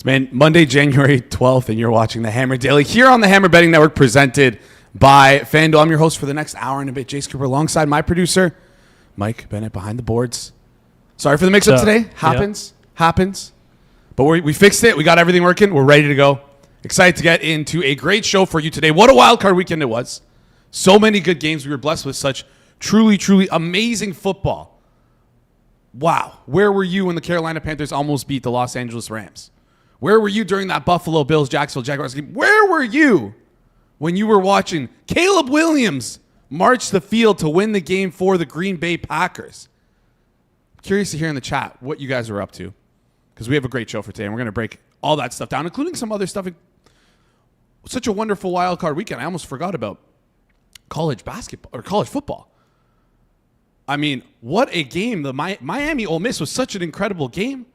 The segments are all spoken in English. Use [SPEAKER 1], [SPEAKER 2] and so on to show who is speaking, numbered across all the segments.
[SPEAKER 1] Man, Monday, January 12th, and you're watching the Hammer Daily here on the Hammer Betting Network, presented by FanDuel. I'm your host for the next hour and a bit, Jace Cooper, alongside my producer, Mike Bennett, behind the boards. Sorry for the mix-up today. Happens. But we fixed it. We got everything working. We're ready to go. Excited to get into a great show for you today. What a wild card weekend it was. So many good games. We were blessed with such truly amazing football. Wow. Where were you when the Carolina Panthers almost beat the Los Angeles Rams? Where were you during that Buffalo Bills Jacksonville Jaguars game? Where were you when you were watching Caleb Williams march the field to win the game for the Green Bay Packers? Curious to hear in the chat what you guys are up to, because we have a great show for today, and we're going to break all that stuff down, including some other stuff. Such a wonderful wild card weekend. I almost forgot about college basketball or college football. I mean, what a game. The Miami Ole Miss was such an incredible game.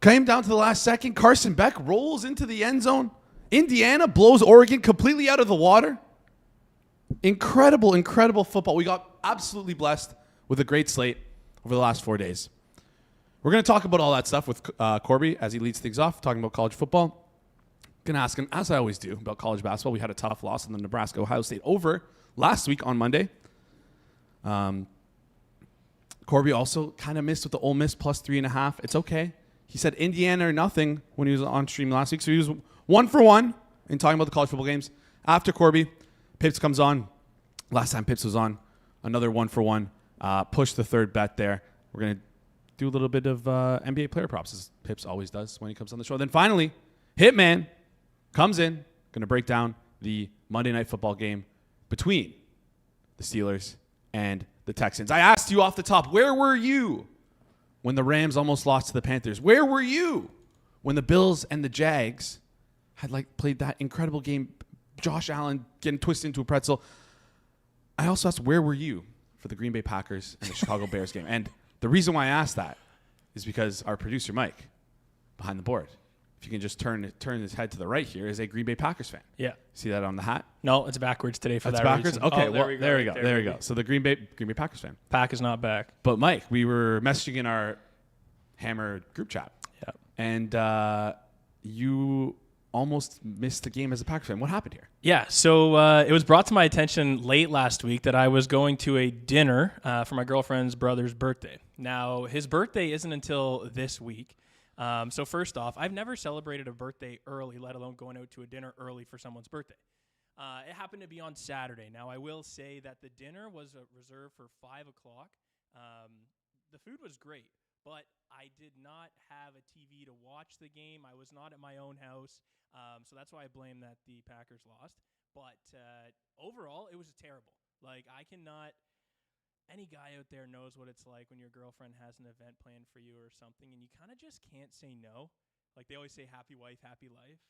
[SPEAKER 1] Came down to the last second. Carson Beck rolls into the end zone. Indiana blows Oregon completely out of the water. Incredible football. We got absolutely blessed with a great slate over the last 4 days. We're going to talk about all that stuff with Corbie as he leads things off, talking about college football. Going to ask him, as I always do, about college basketball. We had a tough loss in the Nebraska-Ohio State over last week on Monday. Corbie also kind of missed with the Ole Miss plus 3.5. It's okay. He said Indiana or nothing when he was on stream last week. So he was 1 for 1 in talking about the college football games. After Corbie, Pips comes on. Last time Pips was on, another 1 for 1. Push the third bet there. We're going to do a little bit of NBA player props, as Pips always does when he comes on the show. Then finally, Hitman comes in, going to break down the Monday Night Football game between the Steelers and the Texans. I asked you off the top, where were you when the Rams almost lost to the Panthers? Where were you when the Bills and the Jags had played that incredible game, Josh Allen getting twisted into a pretzel? I also asked, where were you for the Green Bay Packers and the Chicago Bears game? And the reason why I asked that is because our producer, Mike, behind the board, if you can just turn his head to the right here, is a Green Bay Packers fan.
[SPEAKER 2] Yeah.
[SPEAKER 1] See that on the hat?
[SPEAKER 2] No, it's backwards today for
[SPEAKER 1] That's
[SPEAKER 2] that
[SPEAKER 1] backwards?
[SPEAKER 2] reason.
[SPEAKER 1] Okay,
[SPEAKER 2] well,
[SPEAKER 1] there we go. So the Green Bay Packers fan.
[SPEAKER 2] Pack is not back.
[SPEAKER 1] But Mike, we were messaging in our Hammer group chat.
[SPEAKER 2] Yeah.
[SPEAKER 1] And you almost missed the game as a Packers fan. What happened here?
[SPEAKER 2] Yeah, so it was brought to my attention late last week that I was going to a dinner for my girlfriend's brother's birthday. Now, his birthday isn't until this week. So first off, I've never celebrated a birthday early, let alone going out to a dinner early for someone's birthday. It happened to be on Saturday. Now, I will say that the dinner was reserved for 5 o'clock. The food was great, but I did not have a TV to watch the game. I was not at my own house, so that's why I blame that the Packers lost. But overall, it was terrible. Any guy out there knows what it's like when your girlfriend has an event planned for you or something, and you kind of just can't say no. They always say, happy wife, happy life.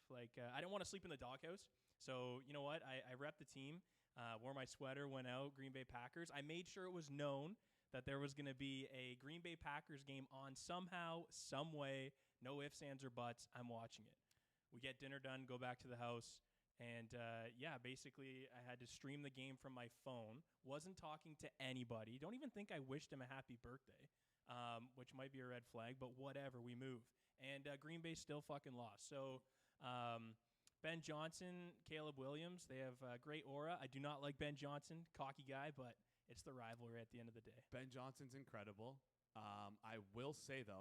[SPEAKER 2] I don't want to sleep in the doghouse. So, you know what? I repped the team, wore my sweater, went out, Green Bay Packers. I made sure it was known that there was going to be a Green Bay Packers game on somehow, some way, no ifs, ands, or buts. I'm watching it. We get dinner done, go back to the house. And, basically I had to stream the game from my phone. Wasn't talking to anybody. Don't even think I wished him a happy birthday, which might be a red flag, but whatever, we moved. And Green Bay still fucking lost. So Ben Johnson, Caleb Williams, they have great aura. I do not like Ben Johnson, cocky guy, but it's the rivalry at the end of the day.
[SPEAKER 1] Ben Johnson's incredible. I will say, we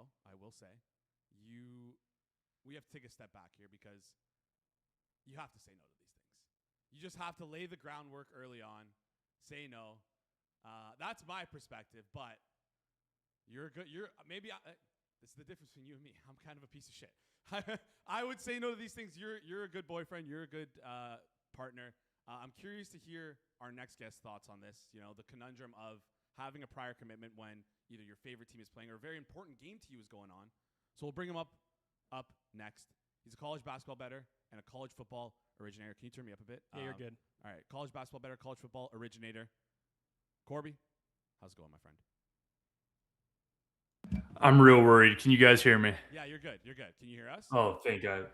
[SPEAKER 1] have to take a step back here because you have to say no to these things. You just have to lay the groundwork early on. Say no. That's my perspective, but this is the difference between you and me. I'm kind of a piece of shit. I would say no to these things. You're a good boyfriend. You're a good partner. I'm curious to hear our next guest's thoughts on this. The conundrum of having a prior commitment when either your favorite team is playing or a very important game to you is going on. So we'll bring him up next. He's a college basketball bettor and a college football originator. Can you turn me up a bit?
[SPEAKER 2] Yeah, you're good.
[SPEAKER 1] All right. College basketball bettor, college football originator. Corbie, how's it going, my friend?
[SPEAKER 3] I'm real worried. Can you guys hear me?
[SPEAKER 1] Yeah, you're good. Can you hear us?
[SPEAKER 3] Oh, thank God.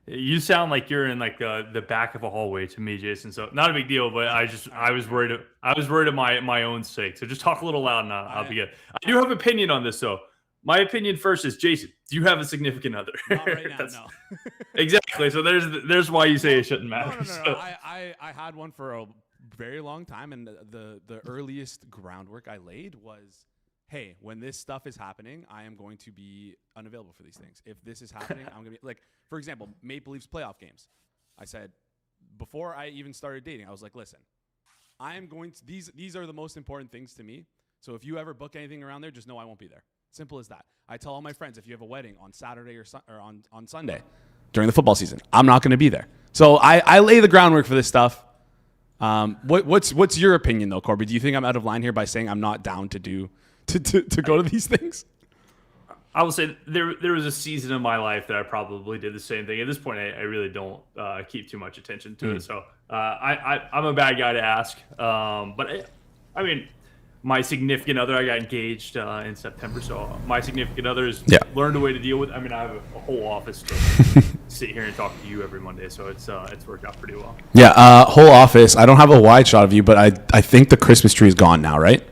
[SPEAKER 3] You sound like you're in the back of a hallway to me, Jason. So not a big deal, but I was worried of my own sake. So just talk a little loud and I'll be good. I do have an opinion on this though. My opinion first is, Jason, do you have a significant other?
[SPEAKER 1] Not right now, no.
[SPEAKER 3] Exactly. So there's why you say it shouldn't matter.
[SPEAKER 1] No.
[SPEAKER 3] So.
[SPEAKER 1] I had one for a very long time, and the earliest groundwork I laid was, hey, when this stuff is happening, I am going to be unavailable for these things. If this is happening, I'm going to be like, for example, Maple Leafs playoff games. I said, before I even started dating, I was like, listen, I am going to, these are the most important things to me. So if you ever book anything around there, just know I won't be there. Simple as that. I tell all my friends, if you have a wedding on Saturday or on Sunday during the football season, I'm not going to be there. So I lay the groundwork for this stuff. What's your opinion though, Corbie? Do you think I'm out of line here by saying I'm not down to go to these things?
[SPEAKER 3] I will say there was a season of my life that I probably did the same thing. At this point, I really don't keep too much attention to it. So I'm a bad guy to ask. But I mean, my significant other, I got engaged in September. So my significant other has learned a way to deal with. I mean, I have a whole office to sit here and talk to you every Monday. So it's worked out pretty well.
[SPEAKER 1] Yeah, whole office. I don't have a wide shot of you, but I think the Christmas tree is gone now, right?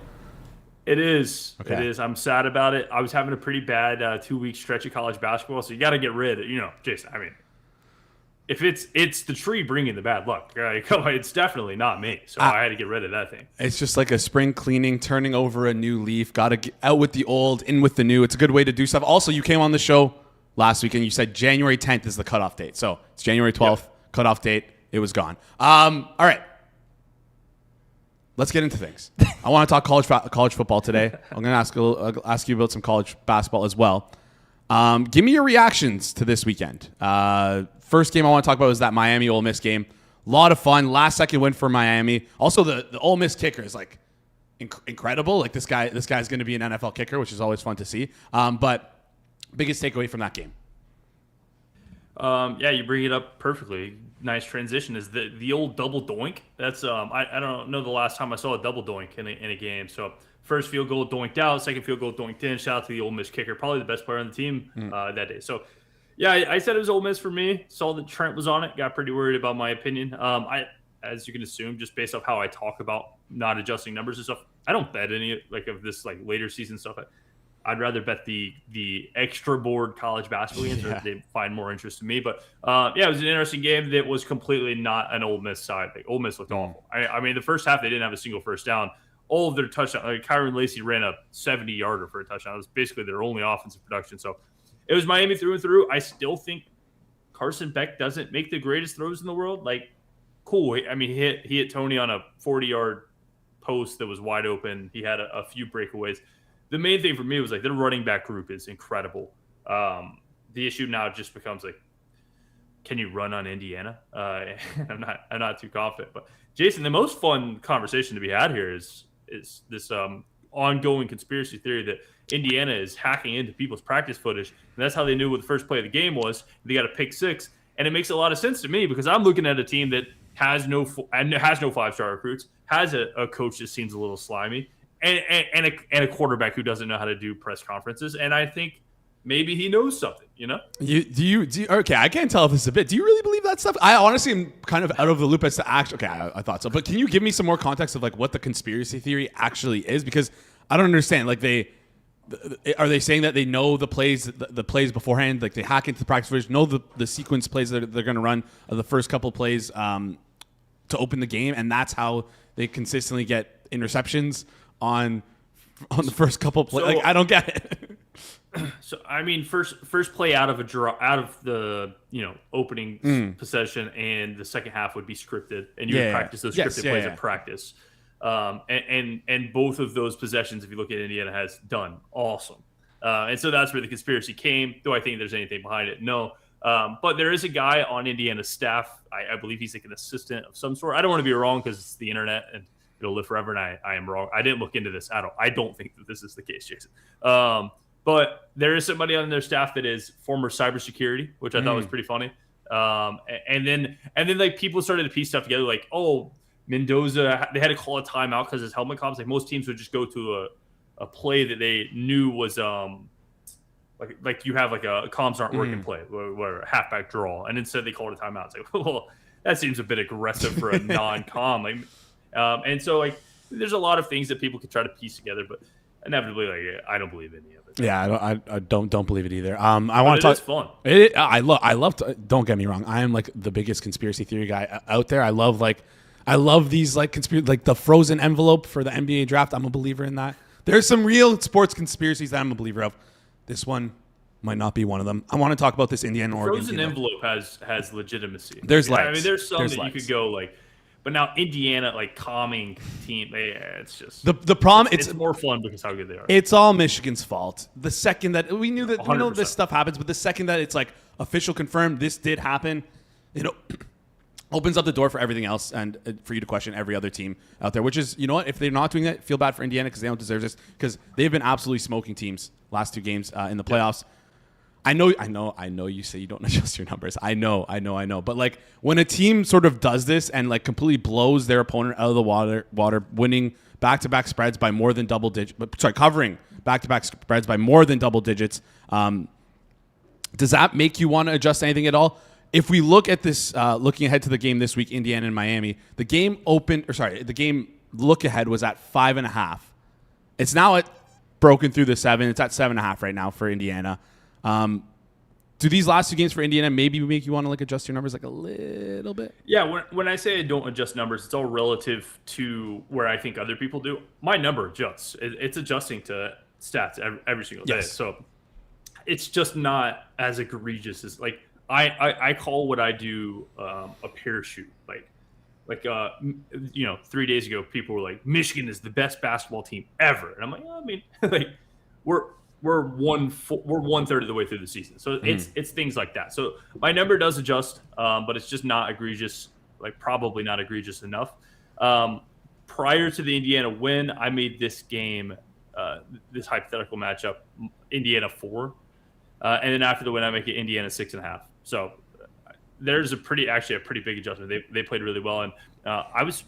[SPEAKER 3] It is.
[SPEAKER 1] Okay.
[SPEAKER 3] It is. I'm sad about it. I was having a pretty bad 2-week stretch of college basketball, so you got to get rid of, Jason, I mean, if it's the tree bringing the bad luck, it's definitely not me. So I had to get rid of that thing.
[SPEAKER 1] It's just like a spring cleaning, turning over a new leaf. Got to get out with the old, in with the new. It's a good way to do stuff. Also, you came on the show last week and you said January 10th is the cutoff date. So it's January 12th, cutoff date. It was gone. All right. Let's get into things. I want to talk college football today. I'm going to ask you about some college basketball as well. Give me your reactions to this weekend. First game I want to talk about is that Miami Ole Miss game. A lot of fun. Last second win for Miami. Also, the Ole Miss kicker is like incredible. Like this guy's going to be an NFL kicker, which is always fun to see. But biggest takeaway from that game.
[SPEAKER 3] Yeah, you bring it up perfectly. Nice transition is the old double doink. That's I don't know the last time I saw a double doink in a game. So first field goal doinked out, second field goal doinked in. Shout out to the Ole Miss kicker, probably the best player on the team that day. So yeah, I said it was Ole Miss for me. Saw that Trent was on it. Got pretty worried about my opinion. As you can assume, just based off how I talk about not adjusting numbers and stuff, I don't bet any of this later season stuff. I'd rather bet the extra board college basketball games, or they find more interest in me. But it was an interesting game that was completely not an Ole Miss side. Like, Ole Miss looked awful. I mean, the first half they didn't have a single first down. All of their touchdowns, Kyron Lacey ran a 70-yarder for a touchdown. It was basically their only offensive production. So it was Miami through and through. I still think Carson Beck doesn't make the greatest throws in the world. Like, cool. I mean, he hit Tony on a 40-yard post that was wide open. He had a few breakaways. The main thing for me was their running back group is incredible. The issue now just becomes can you run on Indiana? I'm not too confident. But Jason, the most fun conversation to be had here is this ongoing conspiracy theory that Indiana is hacking into people's practice footage, and that's how they knew what the first play of the game was. They got a pick six, and it makes a lot of sense to me because I'm looking at a team that has no 5-star recruits, has a coach that seems a little slimy. And a quarterback who doesn't know how to do press conferences, and I think maybe he knows something.
[SPEAKER 1] Okay, I can't tell if this is a bit. Do you really believe that stuff? I honestly am kind of out of the loop as to actually. Okay, I thought so, but can you give me some more context of what the conspiracy theory actually is? Because I don't understand. Are they saying that they know the plays beforehand? Like they hack into the practice footage, know the sequence plays that they're going to run the first couple plays to open the game, and that's how they consistently get interceptions on the first couple plays.
[SPEAKER 3] So,
[SPEAKER 1] I don't get it.
[SPEAKER 3] So I mean, first play out of the opening possession, and the second half would be scripted, and you would practice those scripted plays at practice. And both of those possessions, if you look at Indiana, has done awesome. And so that's where the conspiracy came. Do I think there's anything behind it? No. But there is a guy on Indiana's staff. I believe he's an assistant of some sort. I don't want to be wrong because it's the internet and it'll live forever, and I am wrong. I didn't look into this at all. I don't think that this is the case, Jason. But there is somebody on their staff that is former cybersecurity, which I thought was pretty funny. And then people started to piece stuff together, Mendoza, they had to call a timeout because his helmet comms. Most teams would just go to a play that they knew was like you have a comms aren't working play, where halfback draw, and instead they called a timeout. It's well, that seems a bit aggressive for a non-comm. And so there's a lot of things that people could try to piece together, but inevitably, like I don't believe any of it.
[SPEAKER 1] Yeah, I don't believe it either. I want to talk.
[SPEAKER 3] It's fun.
[SPEAKER 1] I love. Don't get me wrong. I am like the biggest conspiracy theory guy out there. I love these like like the frozen envelope for the NBA draft. I'm a believer in that. There's some real sports conspiracies that I'm a believer of. This one might not be one of them. I want to talk about this Indiana Oregon.
[SPEAKER 3] Frozen envelope has legitimacy.
[SPEAKER 1] There's legs.
[SPEAKER 3] I mean, there's some that
[SPEAKER 1] legs.
[SPEAKER 3] you could go like, but now Indiana like calming team. Yeah, it's just
[SPEAKER 1] the problem.
[SPEAKER 3] It's more fun because how good they are.
[SPEAKER 1] It's all Michigan's fault. The second that we know
[SPEAKER 3] 100%.
[SPEAKER 1] this stuff happens, but the second that it's like official confirmed this did happen, it opens up the door for everything else and for you to question every other team out there. Which is, you know what? If they're not doing that, feel bad for Indiana because they don't deserve this because they've been absolutely smoking teams last 2 games in the playoffs. I know you say you don't adjust your numbers. I know. But like when a team sort of does this and like completely blows their opponent out of the water, winning back-to-back spreads by more than double digits, covering back-to-back spreads by more than double digits, does that make you want to adjust anything at all? If we look at this, looking ahead to the game this week, Indiana and Miami, the game look ahead was at 5.5. It's now broken through the 7. It's at 7.5 right now for Indiana. Do these last 2 games for Indiana maybe make you want to like adjust your numbers like a little bit?
[SPEAKER 3] Yeah, when I say I don't adjust numbers, it's all relative to where I think other people do. My number adjusts. It's adjusting to stats every single day.
[SPEAKER 1] Yes.
[SPEAKER 3] So it's just not as egregious as like I call what I do a parachute. Like 3 days ago, people were like, Michigan is the best basketball team ever, and I'm like, I mean, like we're 1/3 of the way through the season, so it's things like that. So my number does adjust, but it's just not egregious, like probably not egregious enough. Prior to the Indiana win, I made this game, this hypothetical matchup, Indiana 4, and then after the win, I make it Indiana 6.5. So there's a pretty big adjustment. They played really well, and I was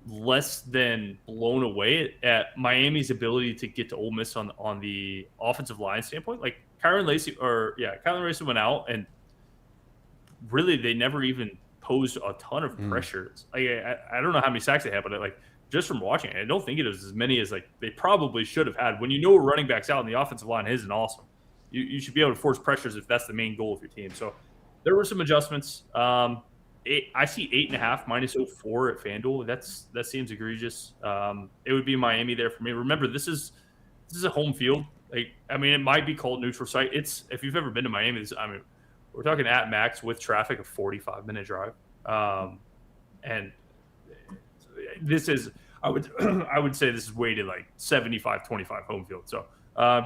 [SPEAKER 3] less than blown away at Miami's ability to get to Ole Miss on the offensive line standpoint. Like Kylan Lacey went out, and really they never even posed a ton of pressure. Like I don't know how many sacks they had, but like just from watching it, I don't think it was as many as like they probably should have had. When you know a running back's out and the offensive line isn't awesome, you should be able to force pressures if that's the main goal of your team. So there were some adjustments. I see 8.5 -04 at FanDuel. That seems egregious. It would be Miami there for me. Remember, this is a home field. Like, I mean, it might be called neutral site. It's, if you've ever been to Miami, we're talking at max with traffic, a 45-minute drive. And this is, I would say this is weighted like 75-25 home field. So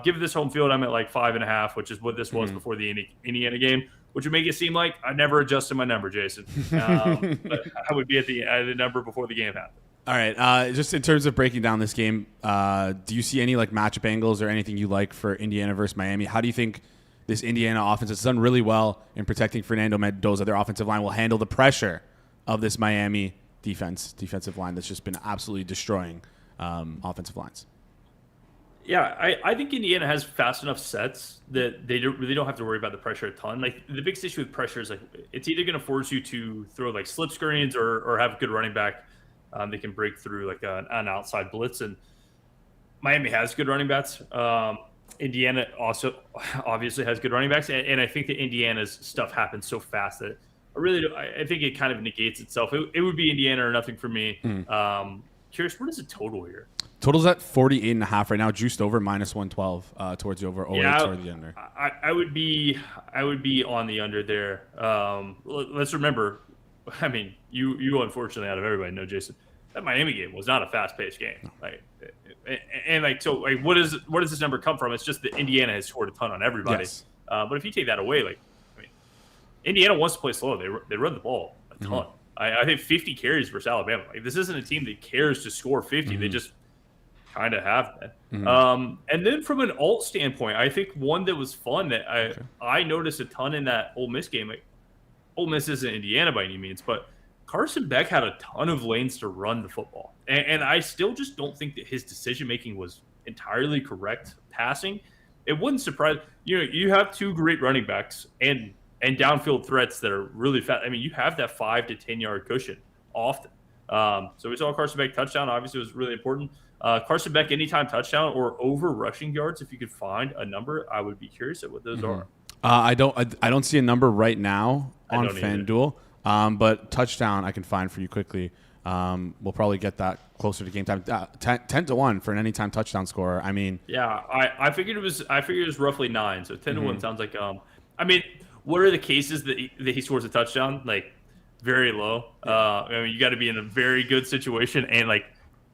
[SPEAKER 3] give this home field, I'm at like 5.5, which is what this was before the Indiana game, which would make it seem like I never adjusted my number, Jason. But I would be at the number before the game happened.
[SPEAKER 1] All right. Just in terms of breaking down this game, do you see any like matchup angles or anything you like for Indiana versus Miami? How do you think this Indiana offense has done really well in protecting Fernando Mendoza? Their offensive line will handle the pressure of this Miami defensive line that's just been absolutely destroying offensive lines.
[SPEAKER 3] Yeah, I think Indiana has fast enough sets that they really don't have to worry about the pressure a ton. Like the biggest issue with pressure is like it's either going to force you to throw like slip screens or have a good running back. They can break through like an outside blitz, and Miami has good running backs. Indiana also obviously has good running backs, and I think that Indiana's stuff happens so fast that I think it kind of negates itself. It would be Indiana or nothing for me. Curious, what is the total here?
[SPEAKER 1] Total's at 48.5 right now, juiced over -112 towards the over, towards the under.
[SPEAKER 3] I would be on the under there. Let's remember, I mean, you unfortunately out of everybody know, Jason, that Miami game was not a fast-paced game. No. What does this number come from? It's just that Indiana has scored a ton on everybody. Yes. But if you take that away, Indiana wants to play slow. They run the ball a ton. I think 50 carries versus Alabama. Like, this isn't a team that cares to score 50. They just kind of have that. And then from an alt standpoint, I think one that was fun that I noticed a ton in that Ole Miss game. Like, Ole Miss isn't Indiana by any means, but Carson Beck had a ton of lanes to run the football. And I still just don't think that his decision-making was entirely correct passing. It wouldn't surprise you have 2 great running backs and downfield threats that are really fast. I mean, you have that 5 to 10 yard cushion often. So we saw a Carson Beck touchdown. Obviously, it was really important. Carson Beck anytime touchdown or over rushing yards. If you could find a number, I would be curious at what those are.
[SPEAKER 1] I don't see a number right now on
[SPEAKER 3] don't either.
[SPEAKER 1] FanDuel, but touchdown I can find for you quickly. We'll probably get that closer to game time. 10-1 for an anytime touchdown scorer. I mean,
[SPEAKER 3] yeah, I figured it was roughly 9. So 10-1 sounds like I mean, what are the cases that he scores a touchdown? Like very low. I mean, you got to be in a very good situation, and like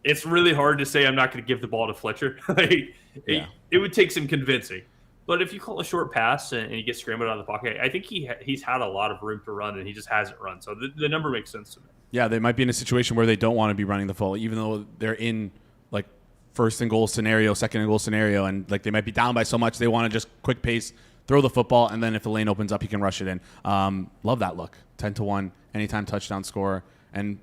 [SPEAKER 3] it's really hard to say I'm not going to give the ball to Fletcher. It would take some convincing. But if you call a short pass and he gets scrambled out of the pocket, I think he's had a lot of room to run, and he just hasn't run. So the number makes sense to me.
[SPEAKER 1] Yeah, they might be in a situation where they don't want to be running the full, even though they're in like first and goal scenario, second and goal scenario, and like they might be down by so much they want to just quick pace, throw the football, and then if the lane opens up, he can rush it in. Love that look. 10-1, anytime touchdown scorer. And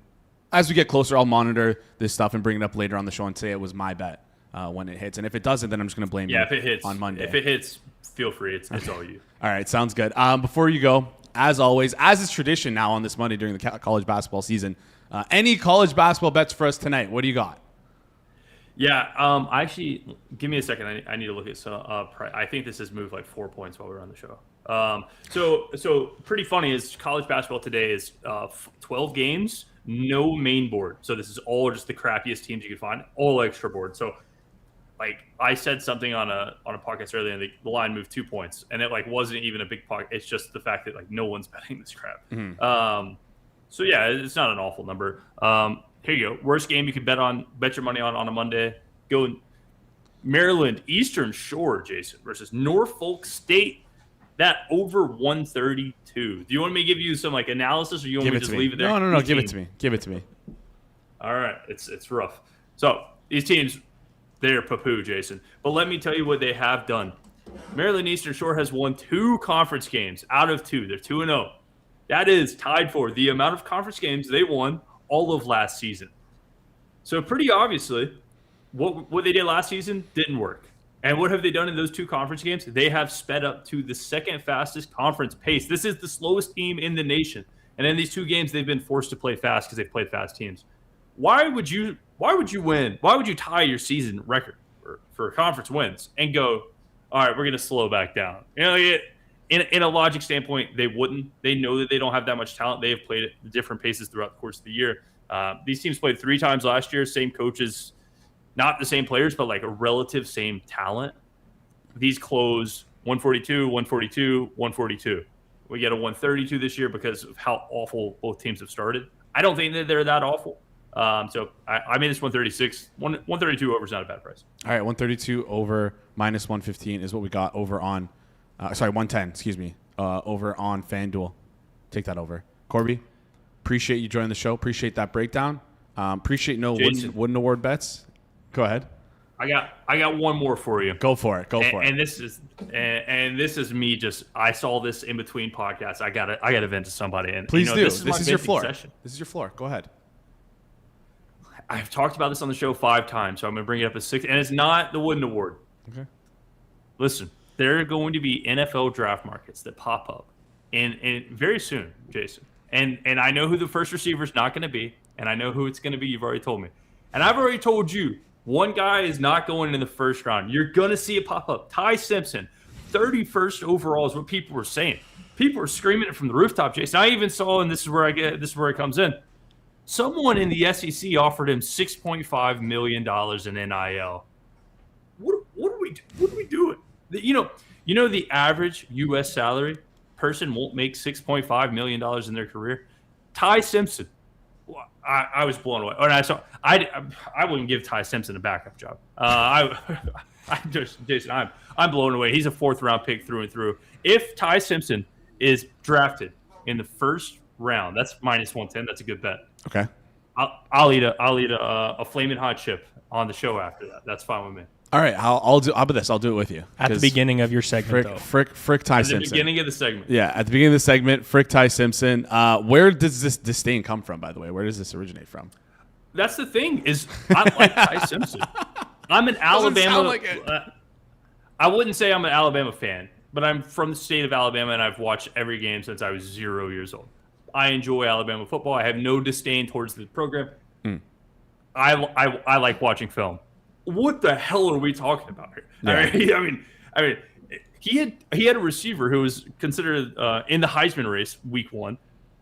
[SPEAKER 1] as we get closer, I'll monitor this stuff and bring it up later on the show and say it was my bet when it hits. And if it doesn't, then I'm just going to blame you
[SPEAKER 3] if it hits
[SPEAKER 1] on Monday.
[SPEAKER 3] If it hits, feel free. It's all you.
[SPEAKER 1] All right, sounds good. Before you go, as always, as is tradition now on this Monday during the college basketball season, any college basketball bets for us tonight? What do you got?
[SPEAKER 3] Yeah, actually, give me a second. I need to look at some. I think this has moved like 4 points while we're on the show. So pretty funny is college basketball today is 12 games, no main board. So this is all just the crappiest teams you can find, all extra board. So like I said something on a podcast earlier, and the line moved 2 points, and it like wasn't even a big pocket. It's just the fact that like no one's betting this crap. So yeah, it's not an awful number. Here you go. Worst game you could bet your money on a Monday. Go Maryland Eastern Shore, Jason, versus Norfolk State. That over 132. Do you want me to give you some like analysis, or you want me to just leave it there?
[SPEAKER 1] No. Give it to me.
[SPEAKER 3] All right, it's rough. So these teams, they're poo-poo, Jason. But let me tell you what they have done. Maryland Eastern Shore has won 2 conference games out of 2. They're 2-0. That is tied for the amount of conference games they won all of last season. So pretty obviously, what they did last season didn't work. And what have they done in those 2 conference games? They have sped up to the second fastest conference pace. This is the slowest team in the nation. And in these 2 games, they've been forced to play fast because they've played fast teams. Why would you win? Why would you tie your season record for conference wins and go, all right, we're going to slow back down? You know, in a logic standpoint, they wouldn't. They know that they don't have that much talent. They have played at different paces throughout the course of the year. These teams played 3 times last year, same coaches, not the same players, but like a relative same talent. These close 142, 142, 142. We get a 132 this year because of how awful both teams have started. I don't think that they're that awful. So I made this 136. 132 over is not a bad price.
[SPEAKER 1] All right, 132 over minus 115 is what we got over on 110, excuse me, over on FanDuel. Take that over. Corbie, appreciate you joining the show. Appreciate that breakdown. Appreciate no wooden award bets. Go ahead.
[SPEAKER 3] I got one more for you.
[SPEAKER 1] Go for it.
[SPEAKER 3] And this is me. Just I saw this in between podcasts. I got to vent to somebody. And
[SPEAKER 1] please do. This is your floor.
[SPEAKER 3] Session.
[SPEAKER 1] This is your floor. Go ahead.
[SPEAKER 3] I've talked about this on the show 5 times, so I'm going to bring it up as 6. And it's not the Wooden Award.
[SPEAKER 1] Okay.
[SPEAKER 3] Listen, there are going to be NFL draft markets that pop up, and very soon, Jason. And I know who the first receiver is not going to be, and I know who it's going to be. You've already told me, and I've already told you. One guy is not going in the first round. You're going to see it pop up. Ty Simpson, 31st overall is what people were saying. People were screaming it from the rooftop, Jason. I even saw, and this is where it comes in. Someone in the SEC offered him $6.5 million in NIL. What are we doing? You know the average U.S. salary person won't make $6.5 million in their career. Ty Simpson. I was blown away. I wouldn't give Ty Simpson a backup job. Jason, I'm blown away. He's a 4th round pick through and through. If Ty Simpson is drafted in the first round, that's minus 110. That's a good bet.
[SPEAKER 1] Okay.
[SPEAKER 3] I'll eat a flaming hot chip on the show after that. That's fine with me.
[SPEAKER 1] All right, I'll do. How about this? I'll do it with you
[SPEAKER 2] at the beginning of your segment.
[SPEAKER 1] Frick Ty Simpson.
[SPEAKER 3] At the beginning of the segment.
[SPEAKER 1] Yeah, at the beginning of the segment, Frick Ty Simpson. Where does this disdain come from? By the way, where does this originate from?
[SPEAKER 3] That's the thing. Is I like Ty Simpson. I'm an Alabama.
[SPEAKER 1] Like
[SPEAKER 3] I wouldn't say I'm an Alabama fan, but I'm from the state of Alabama, and I've watched every game since I was 0 years old. I enjoy Alabama football. I have no disdain towards the program. I like watching film. What the hell are we talking about here?
[SPEAKER 1] Yeah.
[SPEAKER 3] I mean, he had a receiver who was considered in the Heisman race week 1,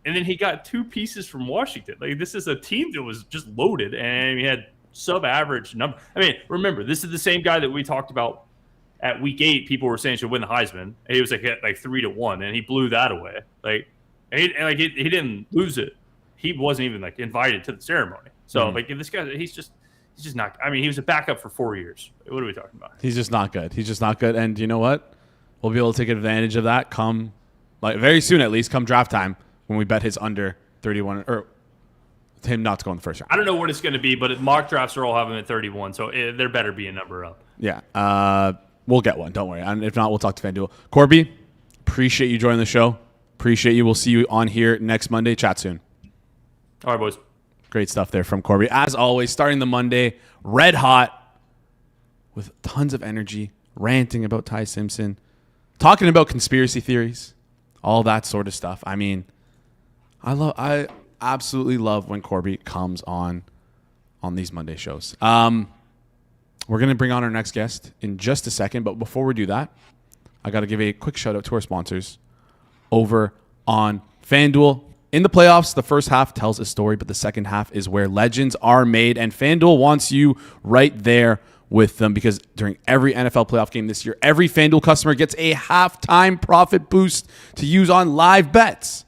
[SPEAKER 3] and then he got 2 pieces from Washington. Like, this is a team that was just loaded, and he had sub-average number. I mean, remember, this is the same guy that we talked about at week 8. People were saying should win the Heisman. And he was like 3-1, and he blew that away. He didn't lose it. He wasn't even like invited to the ceremony. So this guy, he's just not. I mean, he was a backup for 4 years. What are we talking about?
[SPEAKER 1] He's just not good. And you know what? We'll be able to take advantage of that come very soon, at least come draft time, when we bet his under 31 or him not to go in the first round.
[SPEAKER 3] I don't know what it's going to be, but mock drafts are all having him at 31, so there better be a number up.
[SPEAKER 1] Yeah. We'll get one. Don't worry. And if not, we'll talk to FanDuel. Corbie, appreciate you joining the show. Appreciate you. We'll see you on here next Monday. Chat soon.
[SPEAKER 3] All right, boys.
[SPEAKER 1] Great stuff there from Corbie. As always, starting the Monday red hot with tons of energy, ranting about Ty Simpson, talking about conspiracy theories, all that sort of stuff. I mean, I absolutely love when Corbie comes on these Monday shows. We're going to bring on our next guest in just a second, but before we do that, I got to give a quick shout out to our sponsors over on FanDuel. In the playoffs, the first half tells a story, but the second half is where legends are made, and FanDuel wants you right there with them because during every NFL playoff game this year, every FanDuel customer gets a halftime profit boost to use on live bets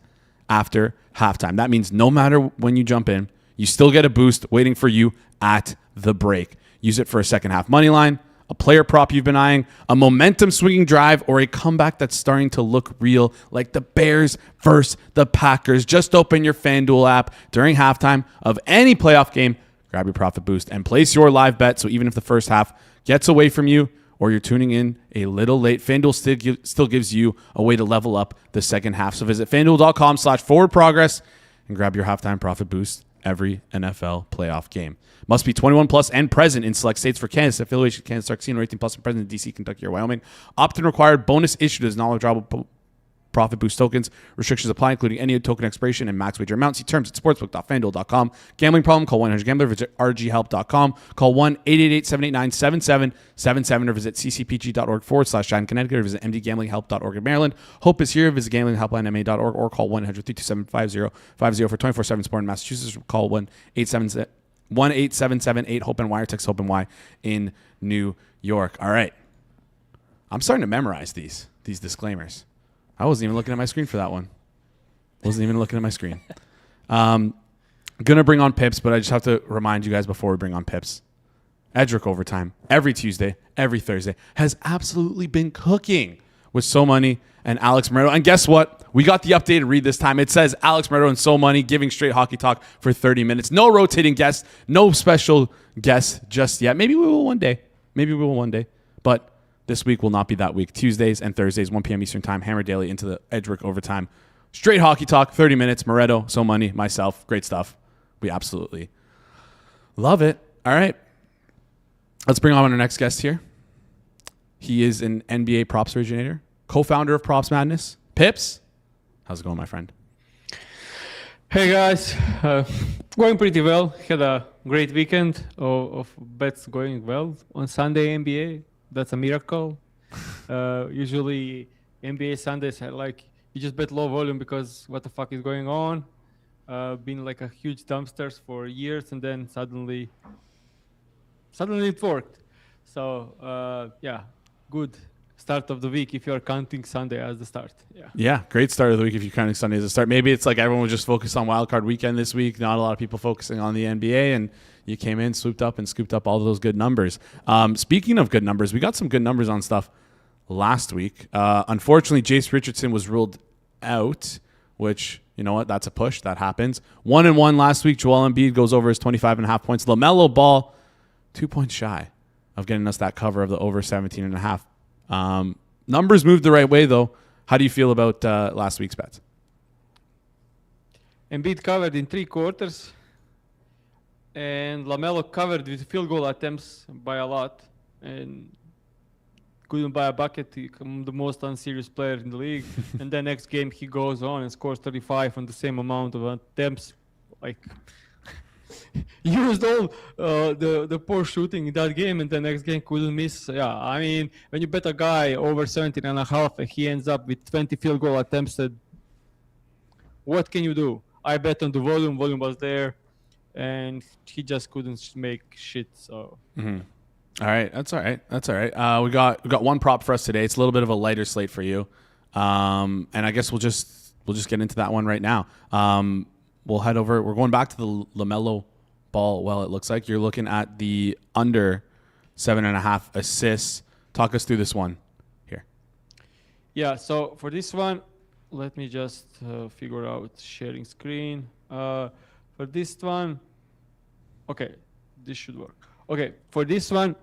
[SPEAKER 1] after halftime. That means no matter when you jump in, you still get a boost waiting for you at the break. Use it for a second half money line, a player prop you've been eyeing, a momentum swinging drive, or a comeback that's starting to look real like the Bears versus the Packers. Just open your FanDuel app during halftime of any playoff game, grab your profit boost, and place your live bet. So even if the first half gets away from you or you're tuning in a little late, FanDuel still gives you a way to level up the second half. So visit FanDuel.com/forwardprogress and grab your halftime profit boost every NFL playoff game. Must be 21 plus and present in select states. For Kansas affiliation, Kansas Casino 18 plus and present in D.C., Kentucky, or Wyoming. Opt-in required. Bonus issued as non-withdrawable profit boost tokens. Restrictions apply, including any token expiration and max wager amounts. See terms at sportsbook.fanduel.com. Gambling problem? Call 1-800-GAMBLER. Visit rghelp.com. Call 1-888-789-7777 or visit ccpg.org/China, Connecticut, or visit mdgamblinghelp.org in Maryland. Hope is here. Visit gamblinghelplinema.org or call 1-800-327-5050 for 24/7 support in Massachusetts. Call 1-877-8-HOPE-NY or text HOPE-NY in New York. All right. I'm starting to memorize these disclaimers. I wasn't even looking at my screen for that one. Wasn't even looking at my screen. Going to bring on Pips, but I just have to remind you guys before we bring on Pips. Edric Overtime, every Tuesday, every Thursday, has absolutely been cooking with So Money and Alex Moretto. And guess what? We got the updated read this time. It says Alex Moretto and So Money giving straight hockey talk for 30 minutes. No rotating guests, no special guests just yet. Maybe we will one day. But this week will not be that week. Tuesdays and Thursdays, 1 p.m. Eastern Time, Hammer Daily into the Edric Overtime. Straight hockey talk, 30 minutes. Moretto, So Money, myself. Great stuff. We absolutely love it. All right. Let's bring on our next guest here. He is an NBA props originator, co-founder of Props Madness. Pips, how's it going, my friend?
[SPEAKER 4] Hey guys, going pretty well. Had a great weekend of bets going well on Sunday NBA. That's a miracle. Usually NBA Sundays are like you just bet low volume because what the fuck is going on? Been like a huge dumpsters for years, and then suddenly it worked. So yeah, good start of the week if you're counting Sunday as the start.
[SPEAKER 1] Yeah, great start of the week if you're counting Sunday as a start. Maybe it's like everyone was just focused on wildcard weekend this week. Not a lot of people focusing on the NBA, and you came in, swooped up, and scooped up all of those good numbers. Speaking of good numbers, we got some good numbers on stuff last week. Unfortunately, Jace Richardson was ruled out, which, you know what, that's a push. That happens. 1-1 last week. Joel Embiid goes over his 25.5 points. LaMelo Ball, 2 points shy of getting us that cover of the over 17.5. Numbers moved the right way, though. How do you feel about last week's bets?
[SPEAKER 4] Embiid covered in 3 quarters, and LaMelo covered with field goal attempts by a lot, and couldn't buy a bucket. The most unserious player in the league. And then next game he goes on and scores 35 on the same amount of attempts. Like used all the poor shooting in that game, and the next game couldn't miss. Yeah, I mean, when you bet a guy over 17.5 and he ends up with 20 field goal attempts, what can you do? I bet on the volume. Volume was there, and he just couldn't make shit. So.
[SPEAKER 1] Mm-hmm. All right, that's all right. That's all right. We got one prop for us today. It's a little bit of a lighter slate for you, and I guess we'll just get into that one right now. We'll head over. We're going back to the LaMelo Ball. Well, it looks like you're looking at the under 7.5 assists. Talk us through this one here.
[SPEAKER 4] Yeah. So for this one, let me just figure out sharing screen. For this one, okay, this should work. Okay, for this one,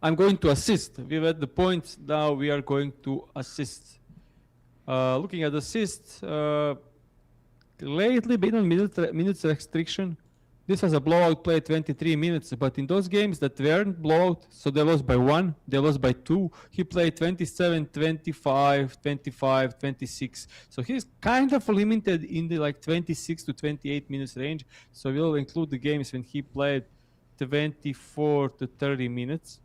[SPEAKER 4] I'm going to assist. We've had the points. Now we are going to assist. Looking at assists, lately been on minutes restriction. This was a blowout play, 23 minutes. But in those games that weren't blowout, so they lost by 1, they lost by 2. He played 27, 25, 25, 26. So he's kind of limited in the 26 to 28 minutes range. So we'll include the games when he played 24 to 30 minutes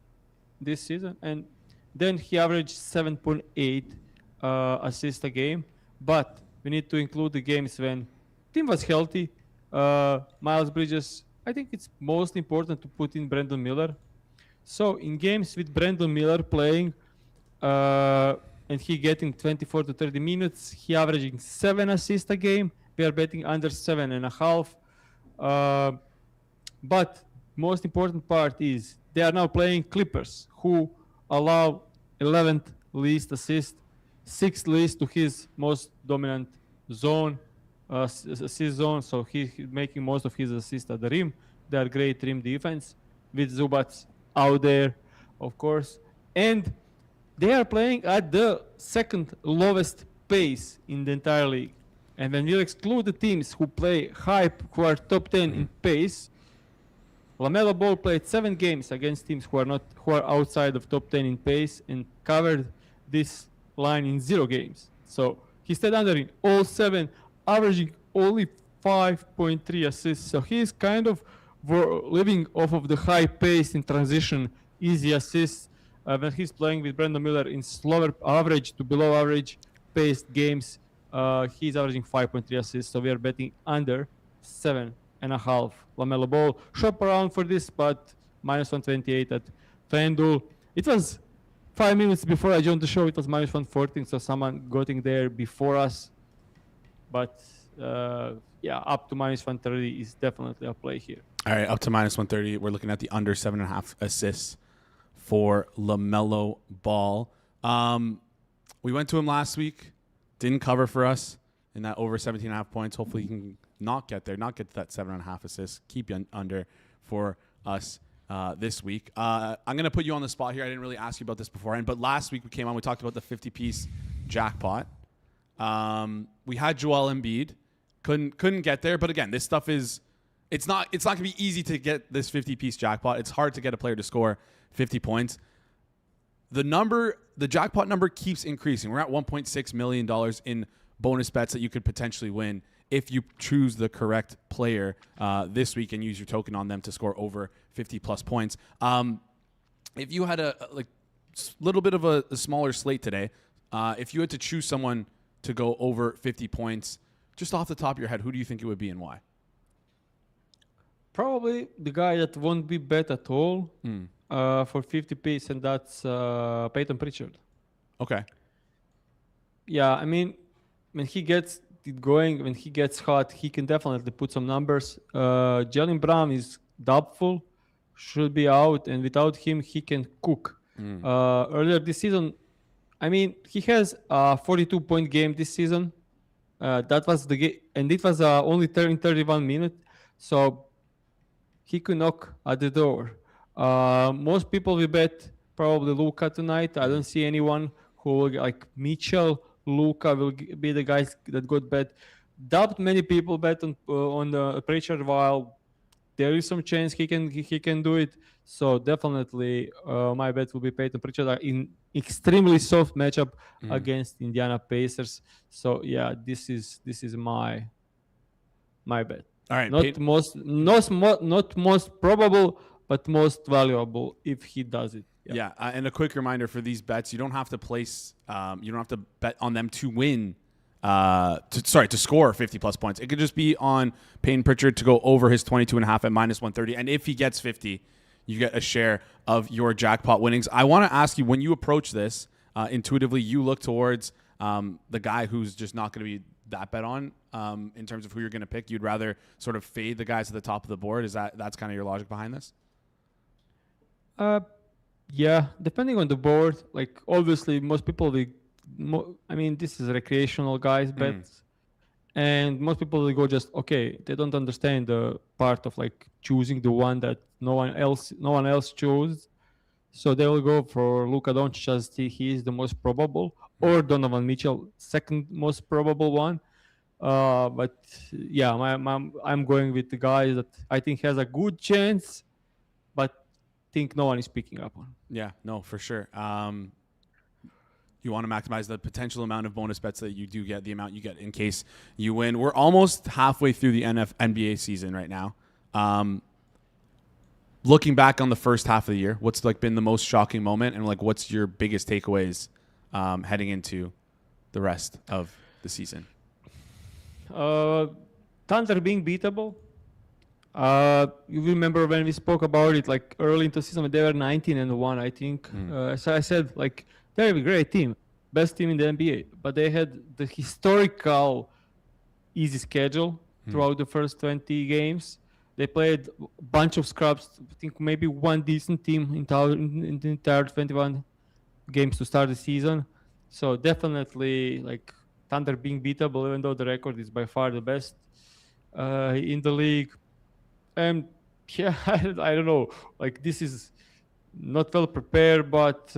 [SPEAKER 4] this season. And then he averaged 7.8 assists a game. But we need to include the games when team was healthy. Miles Bridges, I think it's most important to put in Brandon Miller. So in games with Brandon Miller playing and he getting 24 to 30 minutes, he averaging 7 assists a game. We are betting under 7.5. But most important part is they are now playing Clippers, who allow 11th least assist, 6th least to his most dominant zone, assist zone. So he's making most of his assists at the rim. They are great rim defense with Zubats out there, of course. And they are playing at the second lowest pace in the entire league. And when you exclude the teams who play high, who are top 10 in pace, LaMelo Ball played 7 games against teams who are outside of top 10 in pace and covered this line in 0 games. So he stayed under in all 7, averaging only 5.3 assists. So he's kind of living off of the high pace in transition, easy assists. When he's playing with Brandon Miller in slower average to below average paced games, he's averaging 5.3 assists. So we are betting under 7.5 LaMelo Ball. Shop around for this, but minus 128 at FanDuel. It was 5 minutes before I joined the show. It was minus 114, so someone got in there before us. But yeah, up to minus 130 is definitely a play here.
[SPEAKER 1] All right, up to minus 130. We're looking at the under 7.5 assists for LaMelo Ball. We went to him last week. Didn't cover for us in that over 17.5 points. Hopefully he can not get there, not get to that 7.5 assists. Keep you under for us this week. I'm going to put you on the spot here. I didn't really ask you about this beforehand, but last week we came on, we talked about the 50-piece jackpot. We had Joel Embiid. Couldn't get there, but again, this stuff is it's not going to be easy to get this 50-piece jackpot. It's hard to get a player to score 50 points. The jackpot number keeps increasing. We're at $1.6 million in bonus bets that you could potentially win if you choose the correct player this week and use your token on them to score over 50 plus points. If you had a little bit of a smaller slate today, if you had to choose someone to go over 50 points, just off the top of your head, who do you think it would be and why?
[SPEAKER 4] Probably the guy that won't be bet at all for 50 piece, and that's Peyton Pritchard.
[SPEAKER 1] Okay.
[SPEAKER 4] Yeah, I mean, when he gets it going, when he gets hot, he can definitely put some numbers. Jaylen Brown is doubtful, should be out, and without him, he can cook. Earlier this season, I mean, he has a 42-point game this season. That was the game, and it was only 31 minutes. So he could knock at the door. Most people will bet probably Luka tonight. I don't see anyone who like Mitchell. Luka will be the guys that got bet. Doubt many people bet on the Pritchard, while there is some chance he can do it. So definitely, my bet will be Peyton Pritchard in extremely soft matchup against Indiana Pacers. So yeah, this is my bet.
[SPEAKER 1] All right,
[SPEAKER 4] Not most probable, but most valuable if he does it.
[SPEAKER 1] Yeah, and a quick reminder for these bets: you don't have to place, you don't have to bet on them to win. To score 50 plus points. It could just be on Peyton Pritchard to go over his 22.5 at minus 130. And if he gets 50, you get a share of your jackpot winnings. I want to ask you, when you approach this, intuitively, you look towards the guy who's just not going to be that bet on in terms of who you're going to pick. You'd rather sort of fade the guys at the top of the board. That's kind of your logic behind this?
[SPEAKER 4] Yeah, depending on the board. Like obviously, most people this is recreational guys bets, and most people will go just okay. They don't understand the part of like choosing the one that no one else chose, so they will go for Luka Doncic as he is the most probable, or Donovan Mitchell, second most probable one. But yeah, I'm going with the guy that I think has a good chance, but think no one is picking up on.
[SPEAKER 1] Yeah, no, for sure. You want to maximize the potential amount of bonus bets that you do get, the amount you get in case you win. We're almost halfway through the NBA season right now. Looking back on the first half of the year, what's like been the most shocking moment, and like what's your biggest takeaways heading into the rest of the season?
[SPEAKER 4] Thunder being beatable. You remember when we spoke about it like early into the season when they were 19-1, I think. So I said like they're a great team, best team in the NBA, but they had the historical easy schedule throughout the first 20 games. They played a bunch of scrubs. I think maybe one decent team in the entire 21 games to start the season. So definitely like Thunder being beatable, even though the record is by far the best in the league. And yeah, I don't know. Like this is not well prepared, but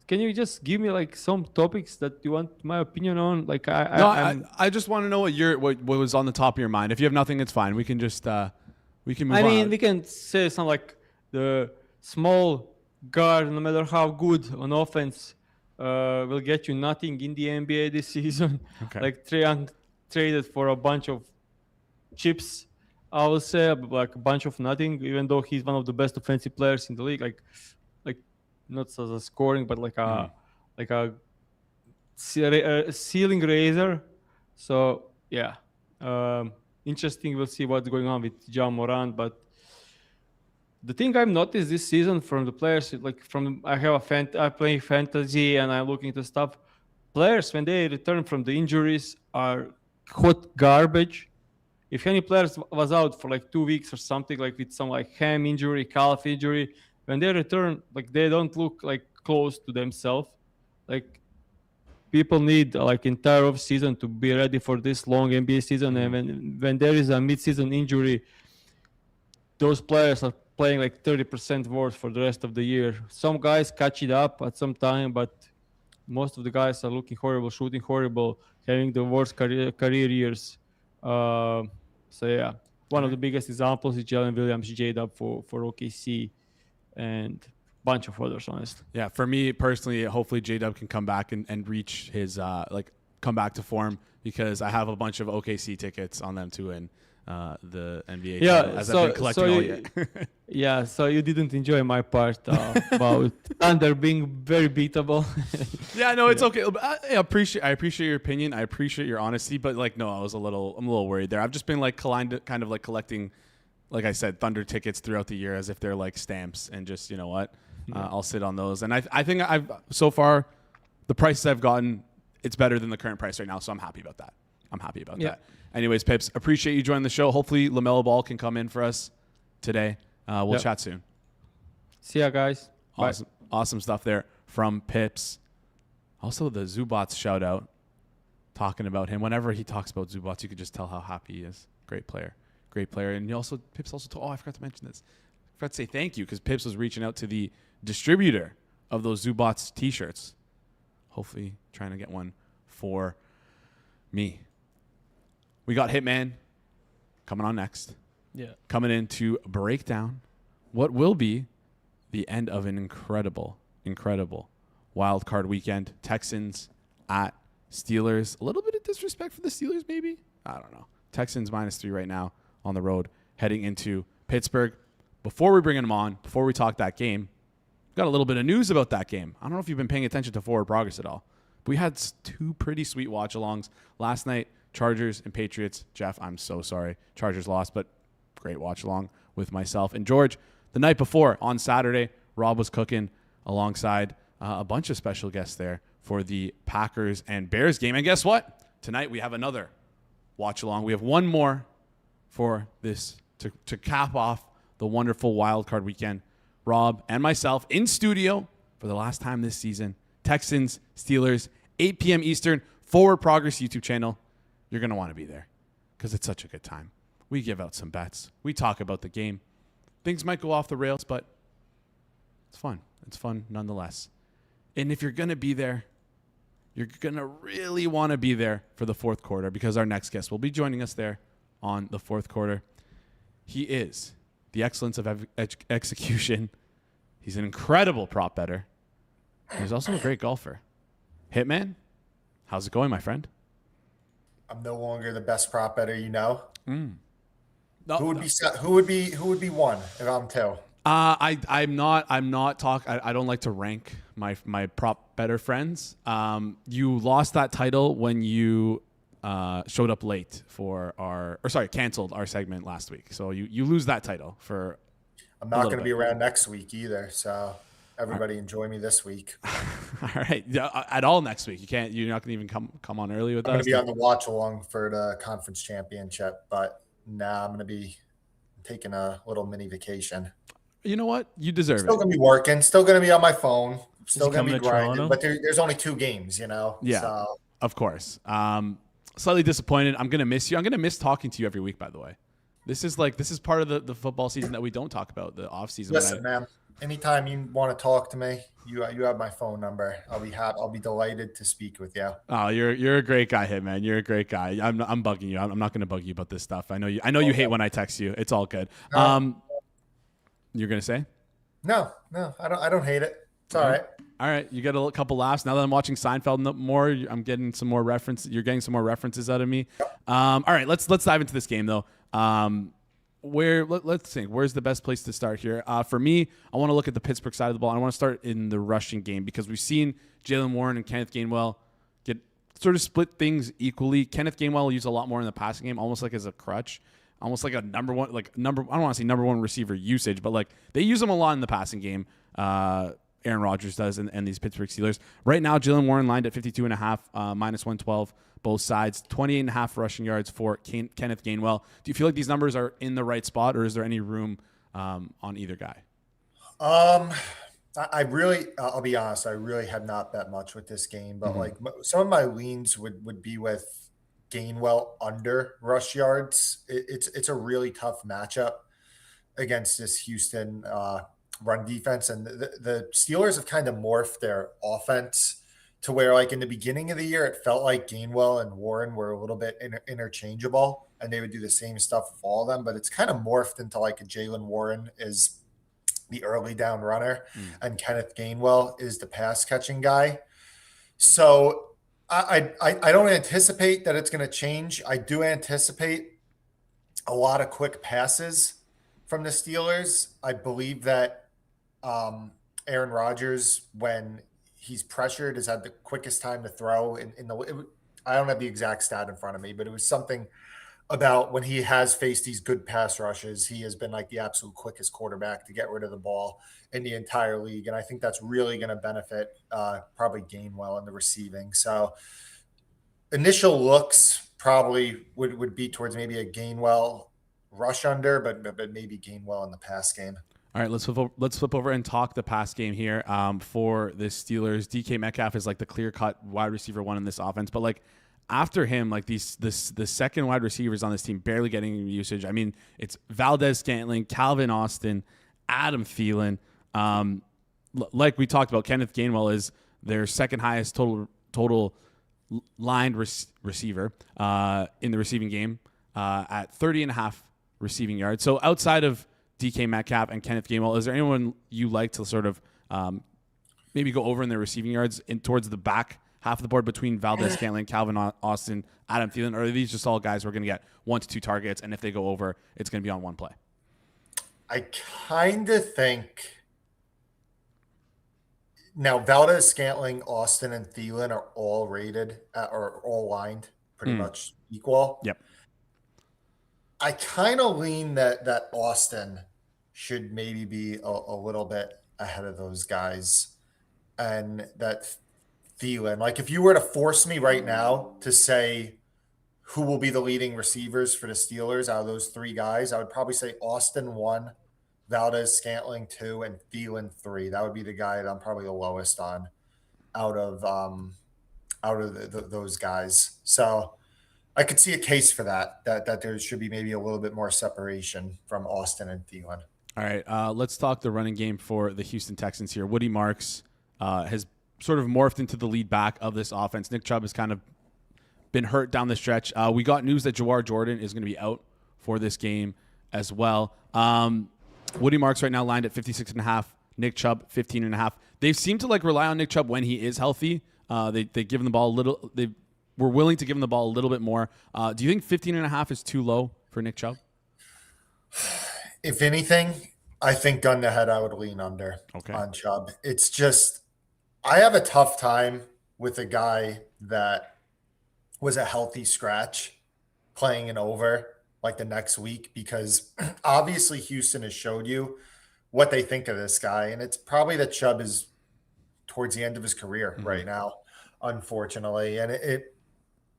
[SPEAKER 4] can you just give me like some topics that you want my opinion on? Like
[SPEAKER 1] I just want to know what was on the top of your mind. If you have nothing, it's fine. We can just we can move on.
[SPEAKER 4] I mean, we can say something like the small guard, no matter how good on offense, will get you nothing in the NBA this season.
[SPEAKER 1] Okay.
[SPEAKER 4] Like Trae Young traded for a bunch of chips, I will say, like a bunch of nothing, even though he's one of the best offensive players in the league. Like not as a scoring, but like a ceiling raiser. So yeah, interesting. We'll see what's going on with Ja Morant. But the thing I've noticed this season from the players, like I play fantasy and I'm looking into stuff. Players when they return from the injuries are hot garbage. If any players was out for like 2 weeks or something, like with some like ham injury, calf injury, when they return, like they don't look like close to themselves. Like people need like entire off season to be ready for this long NBA season. And when there is a mid-season injury, those players are playing like 30% worse for the rest of the year. Some guys catch it up at some time, but most of the guys are looking horrible, shooting horrible, having the worst career years. So yeah, one of the biggest examples is Jalen Williams, J-Dub for OKC, and a bunch of others, honestly.
[SPEAKER 1] Yeah, for me personally, hopefully J-Dub can come back and reach his come back to form, because I have a bunch of OKC tickets on them too, and the NBA title, as I've been collecting all year.
[SPEAKER 4] Yeah, so you didn't enjoy my part about Thunder being very beatable.
[SPEAKER 1] Yeah, no, it's okay. I appreciate your opinion. I appreciate your honesty, but like, no, I'm a little worried there. I've just been like kind of like collecting, like I said, Thunder tickets throughout the year as if they're like stamps, and just, you know what, I'll sit on those. And I think I've so far the prices I've gotten, it's better than the current price right now, so I'm happy about that. that. Anyways, Pips, appreciate you joining the show. Hopefully LaMelo Ball can come in for us today. We'll chat soon.
[SPEAKER 4] See ya, guys.
[SPEAKER 1] Awesome stuff there from Pips. Also, the Zubats shout out, talking about him. Whenever he talks about Zubats, you can just tell how happy he is. Great player. And Pips also told, I forgot to mention this. I forgot to say thank you, because Pips was reaching out to the distributor of those Zubats t-shirts. Hopefully trying to get one for me. We got Hitman coming on next.
[SPEAKER 2] Yeah.
[SPEAKER 1] Coming in to break down what will be the end of an incredible wild card weekend. Texans at Steelers. A little bit of disrespect for the Steelers, maybe? I don't know. Texans -3 right now on the road, heading into Pittsburgh. Before we bring them on, before we talk that game, got a little bit of news about that game. I don't know if you've been paying attention to Forward Progress at all. But we had 2 pretty sweet watch-alongs last night, Chargers and Patriots. Jeff, I'm so sorry. Chargers lost, but great watch-along with myself and George. The night before, on Saturday, Rob was cooking alongside a bunch of special guests there for the Packers and Bears game. And guess what? Tonight we have another watch-along. We have one more for this to cap off the wonderful wild card weekend. Rob and myself in studio for the last time this season. Texans, Steelers, 8 p.m. Eastern, Forward Progress YouTube channel. You're going to want to be there because it's such a good time. We give out some bets. We talk about the game. Things might go off the rails, but it's fun. It's fun nonetheless. And if you're going to be there, you're going to really want to be there for the fourth quarter because our next guest will be joining us there on the fourth quarter. He is the excellence of execution. He's an incredible prop bettor. He's also a great golfer. Hitman, how's it going, my friend?
[SPEAKER 5] I'm no longer the best prop bettor, you know.
[SPEAKER 1] No,
[SPEAKER 5] Who would be one if I'm two?
[SPEAKER 1] I'm not talk. I don't like to rank my prop bettor friends. You lost that title when you showed up late for canceled our segment last week. So you lose that title for.
[SPEAKER 5] I'm not going to be around next week either. So everybody enjoy me this week.
[SPEAKER 1] All right, at all next week. You're not going to even come on early with us.
[SPEAKER 5] I'm going to be on the watch along for the conference championship, but I'm going to be taking a little mini vacation.
[SPEAKER 1] You know what? You deserve it.
[SPEAKER 5] Still going to be working. Still going to be on my phone. Still going to be grinding.
[SPEAKER 2] Toronto?
[SPEAKER 5] But there's only 2 games, you know.
[SPEAKER 1] Yeah,
[SPEAKER 5] so.
[SPEAKER 1] Of course. Slightly disappointed. I'm going to miss you. I'm going to miss talking to you every week, by the way. This is part of the football season that we don't talk about, the off season.
[SPEAKER 5] Listen, man. Anytime you want to talk to me, you have my phone number. I'll be happy. I'll be delighted to speak with you.
[SPEAKER 1] Oh, you're a great guy, Hitman. You're a great guy. I'm bugging you. I'm not going to bug you about this stuff. I know you hate when I text you. It's all good. You're going to say?
[SPEAKER 5] No, I don't hate it. It's all right.
[SPEAKER 1] All right, you get a couple laughs. Now that I'm watching Seinfeld more, I'm getting some more references. You're getting some more references out of me. All right, let's dive into this game though. Let's think. Where's the best place to start here? For me, I want to look at the Pittsburgh side of the ball. I want to start in the rushing game because we've seen Jaylen Warren and Kenneth Gainwell get sort of split things equally. Kenneth Gainwell will use a lot more in the passing game, almost like as a crutch, almost like a number one. I don't want to say number one receiver usage, but like they use him a lot in the passing game. Aaron Rodgers does, and these Pittsburgh Steelers. Right now, Jaylen Warren lined at 52.5, minus 112, both sides. 28.5 rushing yards for Kenneth Gainwell. Do you feel like these numbers are in the right spot, or is there any room on either guy?
[SPEAKER 5] I'll be honest, I really have not bet much with this game, but like some of my leans would be with Gainwell under rush yards. It's a really tough matchup against this Houston run defense, and the Steelers have kind of morphed their offense to where, like in the beginning of the year, it felt like Gainwell and Warren were a little bit interchangeable, and they would do the same stuff with all of them. But it's kind of morphed into like a Jaylen Warren is the early down runner, and Kenneth Gainwell is the pass catching guy. So I don't anticipate that it's going to change. I do anticipate a lot of quick passes from the Steelers. I believe that Aaron Rodgers, when he's pressured, has had the quickest time to throw I don't have the exact stat in front of me, but it was something about when he has faced these good pass rushes, he has been like the absolute quickest quarterback to get rid of the ball in the entire league. And I think that's really going to benefit probably Gainwell in the receiving. So initial looks probably would be towards maybe a Gainwell rush under, but maybe Gainwell in the pass game.
[SPEAKER 1] All right, let's flip over and talk the pass game here for the Steelers. DK Metcalf is like the clear-cut wide receiver one in this offense, but like after him, like the second wide receivers on this team barely getting usage. I mean, it's Valdez-Scantling, Calvin Austin, Adam Thielen. Like we talked about, Kenneth Gainwell is their second highest total lined receiver in the receiving game. at 30.5 receiving yards. So outside of DK Metcalf and Kenneth Gainwell, is there anyone you like to sort of maybe go over in their receiving yards in towards the back half of the board between Valdez Scantling, Calvin Austin, Adam Thielen? Or are these just all guys who are going to get 1 to 2 targets, and if they go over, it's going to be on one play?
[SPEAKER 5] I kind of think now Valdez Scantling, Austin, and Thielen are all rated or all lined pretty much equal.
[SPEAKER 1] Yep.
[SPEAKER 5] I kind of lean that Austin should maybe be a little bit ahead of those guys, and that Thielen, like if you were to force me right now to say who will be the leading receivers for the Steelers out of those 3 guys, I would probably say Austin 1, Valdez Scantling 2, and Thielen 3. That would be the guy that I'm probably the lowest on out of those guys. So I could see a case for that there should be maybe a little bit more separation from Austin and Thielen.
[SPEAKER 1] All right, let's talk the running game for the Houston Texans here. Woody Marks has sort of morphed into the lead back of this offense. Nick Chubb has kind of been hurt down the stretch. We got news that Jawar Jordan is going to be out for this game as well. Woody Marks right now lined at 56.5. Nick Chubb 15.5. They seem to like rely on Nick Chubb when he is healthy. They give him the ball a little. They were willing to give him the ball a little bit more. Do you think 15.5 is too low for Nick Chubb?
[SPEAKER 5] If anything, I think gun to head I would lean under on Chubb. It's just I have a tough time with a guy that was a healthy scratch playing an over like the next week, because obviously Houston has showed you what they think of this guy. And it's probably that Chubb is towards the end of his career right now, unfortunately. And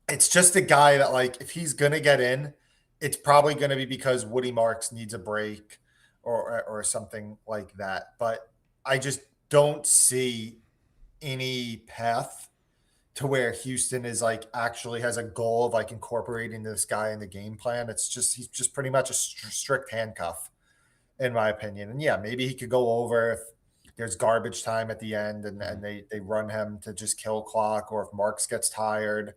[SPEAKER 5] it's just a guy that, like, if he's going to get in, it's probably going to be because Woody Marks needs a break or something like that. But I just don't see any path to where Houston is like actually has a goal of like incorporating this guy in the game plan. It's just, he's just pretty much a strict handcuff in my opinion. And yeah, maybe he could go over if there's garbage time at the end and they run him to just kill clock, or if Marks gets tired,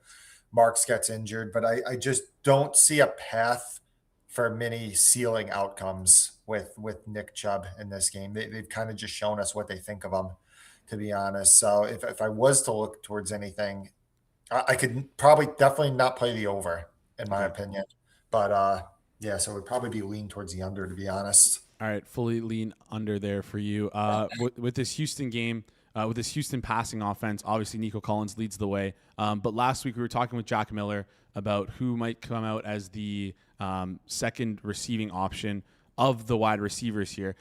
[SPEAKER 5] Marks gets injured. But I just don't see a path for many ceiling outcomes with Nick Chubb in this game. They've kind of just shown us what they think of him, to be honest. So if I was to look towards anything, I could probably definitely not play the over in my opinion. But yeah, so it would probably be lean towards the under, to be honest.
[SPEAKER 1] All right, fully lean under there for you. With this Houston game, with this Houston passing offense, obviously Nico Collins leads the way. But last week we were talking with Jack Miller about who might come out as the second receiving option of the wide receivers here.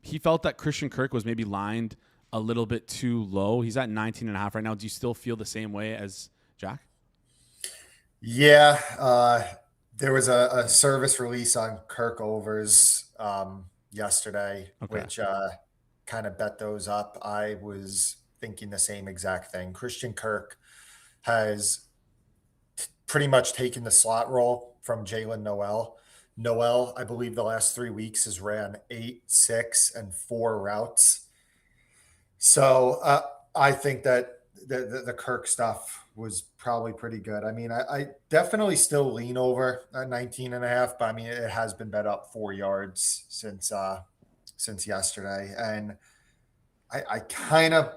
[SPEAKER 1] He felt that Christian Kirk was maybe lined a little bit too low. He's at 19.5 right now. Do you still feel the same way as Jack?
[SPEAKER 5] Yeah. There was a service release on Kirk overs yesterday, which kind of bet those up. I was thinking the same exact thing. Christian Kirk has pretty much taken the slot role from Jalen Noel. Noel, I believe the last 3 weeks has ran 8, 6, and 4 routes. So I think that the Kirk stuff was probably pretty good. I mean, I definitely still lean over at 19.5, but I mean, it has been bet up 4 yards since yesterday. And I kind of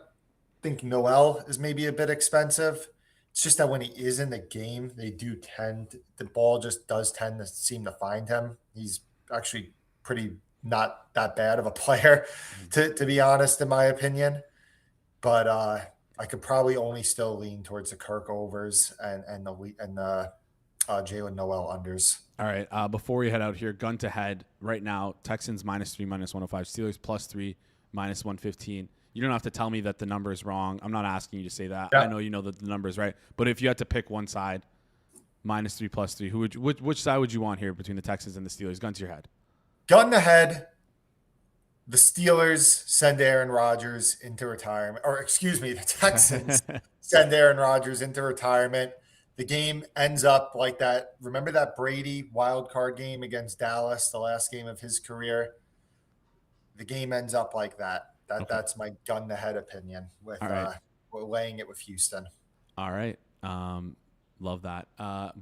[SPEAKER 5] think Noel is maybe a bit expensive. It's just that when he is in the game, the ball just does tend to seem to find him. He's actually pretty not that bad of a player, to be honest, in my opinion. But I could probably only still lean towards the Kirk overs and the Jalen Noel unders.
[SPEAKER 1] All right. Before we head out here, gun to head right now, Texans -3, -105, Steelers +3, -115. You don't have to tell me that the number is wrong. I'm not asking you to say that. Yeah. I know you know that the number is right. But if you had to pick one side, -3, +3, which side would you want here between the Texans and the Steelers? Gun to your head.
[SPEAKER 5] Gun to head. The Steelers send Aaron Rodgers into retirement, or excuse me, the Texans send Aaron Rodgers into retirement. The game ends up like that. Remember that Brady wild card game against Dallas, the last game of his career? The game ends up like that. That's my gun to head opinion with laying it with Houston.
[SPEAKER 1] All right. Love that.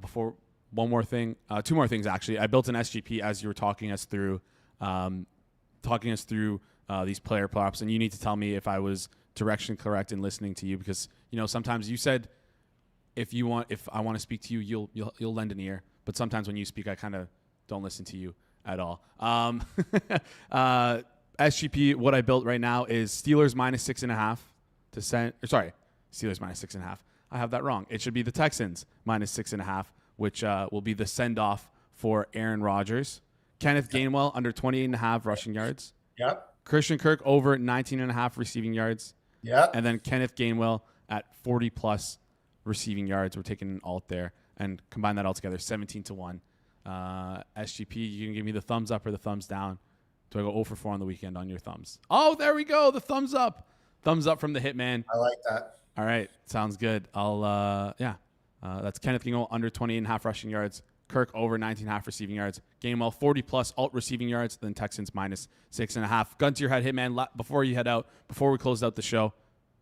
[SPEAKER 1] Before one more thing, two more things actually. I built an SGP as you were talking us through these player props, and you need to tell me if I was direction correct in listening to you, because sometimes you said if I want to speak to you, you'll lend an ear, but sometimes when you speak, I kind of don't listen to you at all. SGP, what I built right now is Steelers -6.5 to send. Steelers -6.5. I have that wrong. It should be the Texans -6.5, which will be the send off for Aaron Rodgers. Kenneth Gainwell under 28.5 rushing yards.
[SPEAKER 5] Yep.
[SPEAKER 1] Christian Kirk over 19.5 receiving yards.
[SPEAKER 5] Yep.
[SPEAKER 1] And then Kenneth Gainwell at 40 plus receiving yards. We're taking an alt there and combine that all together, 17-1. SGP, you can give me the thumbs up or the thumbs down. Do I go 0 for 4 on the weekend on your thumbs? Oh, there we go. The thumbs up. Thumbs up from the Hitman.
[SPEAKER 5] I like that.
[SPEAKER 1] All right. Sounds good. That's Kenneth Gainwell under 28.5 rushing yards. Kirk over 19.5 receiving yards. Gainwell 40 plus alt receiving yards. Then Texans -6.5. Gun to your head, Hitman. Before you head out, before we close out the show,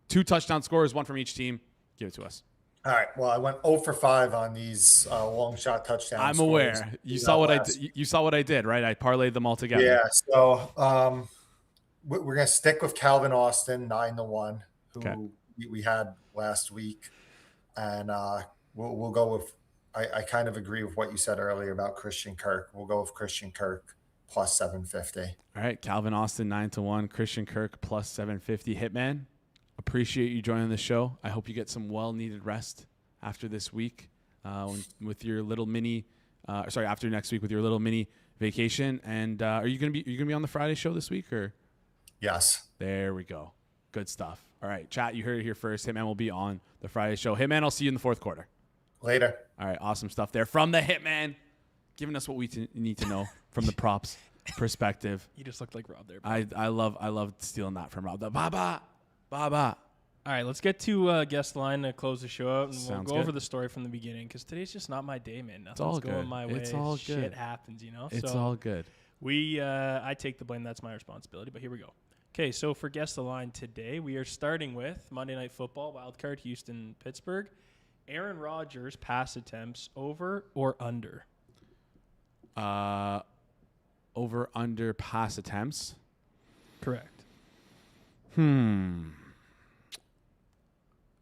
[SPEAKER 1] 2 touchdown scores, 1 from each team. Give it to us.
[SPEAKER 5] All right. Well, I went 0 for 5 on these long shot touchdowns.
[SPEAKER 1] I'm aware. You saw what I did, right? I parlayed them all together.
[SPEAKER 5] Yeah. So we're gonna stick with Calvin Austin 9-1, who we had last week, and we'll go with. I kind of agree with what you said earlier about Christian Kirk. We'll go with Christian Kirk plus 750.
[SPEAKER 1] All right, Calvin Austin 9-1, Christian Kirk plus 750. Hitman, appreciate you joining the show. I hope you get some well-needed rest after this week, with your little mini. After next week with your little mini vacation. And are you gonna be on the Friday show this week or?
[SPEAKER 5] Yes.
[SPEAKER 1] There we go. Good stuff. All right, chat. You heard it here first. Hitman will be on the Friday show. Hitman, I'll see you in the fourth quarter.
[SPEAKER 5] Later.
[SPEAKER 1] All right, awesome stuff there from the Hitman, giving us what we need to know from the props perspective.
[SPEAKER 2] You just looked like Rob there.
[SPEAKER 1] I love stealing that from Rob. The Baba. All
[SPEAKER 2] right, let's get to guest line to close the show out, and
[SPEAKER 1] Sounds
[SPEAKER 2] we'll go
[SPEAKER 1] good.
[SPEAKER 2] over the story from the beginning, because today's just not my day, man. Nothing's
[SPEAKER 1] all
[SPEAKER 2] going
[SPEAKER 1] good.
[SPEAKER 2] my way.
[SPEAKER 1] It's all good.
[SPEAKER 2] Shit happens,
[SPEAKER 1] It's
[SPEAKER 2] so
[SPEAKER 1] all good.
[SPEAKER 2] I take the blame. That's my responsibility. But here we go. Okay, so for guest the line today, we are starting with Monday Night Football, wildcard Houston, Pittsburgh. Aaron Rodgers pass attempts over or under?
[SPEAKER 1] Over under pass attempts.
[SPEAKER 2] Correct.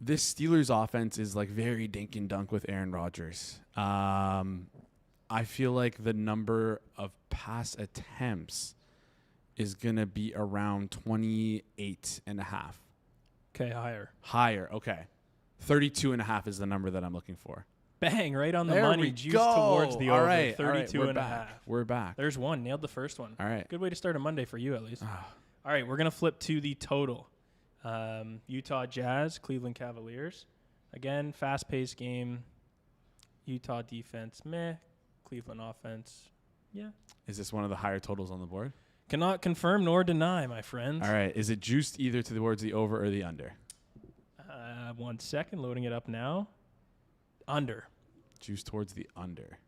[SPEAKER 1] This Steelers offense is like very dink and dunk with Aaron Rodgers. I feel like the number of pass attempts is going to be around 28.5.
[SPEAKER 2] Okay, higher.
[SPEAKER 1] Higher, okay. 32.5 is the number that I'm looking for.
[SPEAKER 2] Bang, right on the
[SPEAKER 1] There
[SPEAKER 2] money.
[SPEAKER 1] we
[SPEAKER 2] Juice
[SPEAKER 1] go.
[SPEAKER 2] towards the over.
[SPEAKER 1] All right,
[SPEAKER 2] 32
[SPEAKER 1] we're
[SPEAKER 2] and a
[SPEAKER 1] back.
[SPEAKER 2] half.
[SPEAKER 1] We're back.
[SPEAKER 2] There's one. Nailed the first one.
[SPEAKER 1] All right.
[SPEAKER 2] Good way to start a Monday for you, at least. All right, we're going to flip to the total. Utah Jazz, Cleveland Cavaliers. Again, fast-paced game. Utah defense, meh. Cleveland offense, yeah.
[SPEAKER 1] Is this one of the higher totals on the board?
[SPEAKER 2] Cannot confirm nor deny, my friends.
[SPEAKER 1] All right. Is it juiced either towards the over or the under?
[SPEAKER 2] 1 second, loading it up now. Under.
[SPEAKER 1] Juiced towards the under.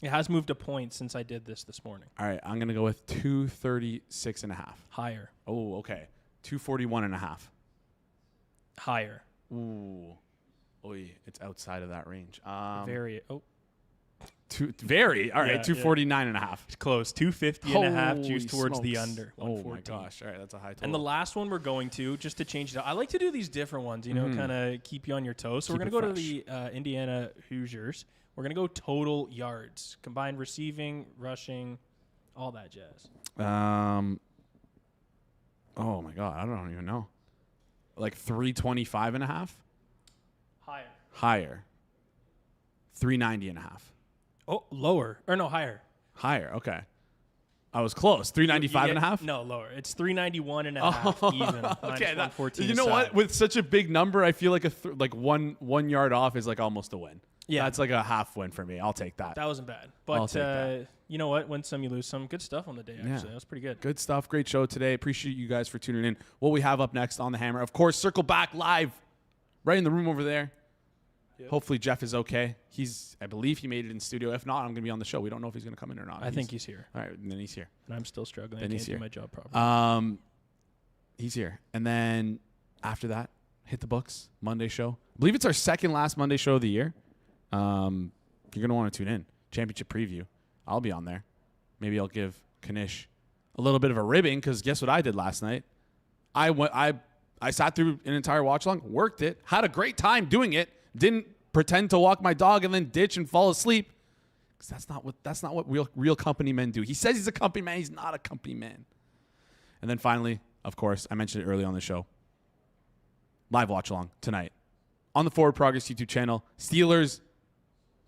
[SPEAKER 2] It has moved a point since I did this morning.
[SPEAKER 1] All right. I'm going to go with 236.5.
[SPEAKER 2] Higher.
[SPEAKER 1] Oh, okay. 241.5.
[SPEAKER 2] Higher.
[SPEAKER 1] Ooh. Oy, it's outside of that range.
[SPEAKER 2] Very. Oh.
[SPEAKER 1] Very. All right.
[SPEAKER 2] Yeah,
[SPEAKER 1] 249.5.
[SPEAKER 2] It's close. 250.5 juice
[SPEAKER 1] Holy
[SPEAKER 2] towards the
[SPEAKER 1] smokes.
[SPEAKER 2] under.
[SPEAKER 1] Oh, my
[SPEAKER 2] 114.
[SPEAKER 1] gosh. All right. That's a high total.
[SPEAKER 2] And the last one we're going to, just to change it up, I like to do these different ones, kind of keep you on your toes. So
[SPEAKER 1] Keep
[SPEAKER 2] we're
[SPEAKER 1] it
[SPEAKER 2] going to go to the Indiana Hoosiers. We're going to go total yards, combined receiving, rushing, all that jazz.
[SPEAKER 1] Oh, my God. I don't even know. Like 325.5?
[SPEAKER 2] Higher.
[SPEAKER 1] Higher. 390.5.
[SPEAKER 2] Oh, lower. Or no, higher.
[SPEAKER 1] Higher. Okay. I was close. 395.5?
[SPEAKER 2] No, lower. It's 391.5 even.
[SPEAKER 1] Okay.
[SPEAKER 2] Minus 114
[SPEAKER 1] You know
[SPEAKER 2] aside.
[SPEAKER 1] what? With such a big number, I feel like one yard off is like almost a win.
[SPEAKER 2] Yeah.
[SPEAKER 1] That's like a half win for me. I'll take that.
[SPEAKER 2] That wasn't bad.
[SPEAKER 1] I'll
[SPEAKER 2] But
[SPEAKER 1] take that.
[SPEAKER 2] you know what? Win some, you lose some. Good stuff on the day, actually.
[SPEAKER 1] Yeah.
[SPEAKER 2] That was pretty good.
[SPEAKER 1] Good stuff. Great show today. Appreciate you guys for tuning in. What we have up next on the Hammer, of course, Circle Back live right in the room over there.
[SPEAKER 2] Yep.
[SPEAKER 1] Hopefully Jeff is okay. I believe he made it in studio. If not, I'm going to be on the show. We don't know if he's going to come in or not.
[SPEAKER 2] I think he's here.
[SPEAKER 1] All right, then he's here.
[SPEAKER 2] And I'm still struggling.
[SPEAKER 1] Then
[SPEAKER 2] I
[SPEAKER 1] he's
[SPEAKER 2] can't
[SPEAKER 1] here.
[SPEAKER 2] do my job properly.
[SPEAKER 1] He's here. And then after that, hit the books, Monday show. I believe it's our second last Monday show of the year. You're going to want to tune in. Championship preview. I'll be on there. Maybe I'll give Kanish a little bit of a ribbing because guess what I did last night? I sat through an entire watch along, worked it, had a great time doing it, didn't pretend to walk my dog and then ditch and fall asleep. Because that's not what real company men do. He says he's a company man. He's not a company man. And then finally, of course, I mentioned it early on the show. Live watch along tonight on the Forward Progress YouTube channel. Steelers,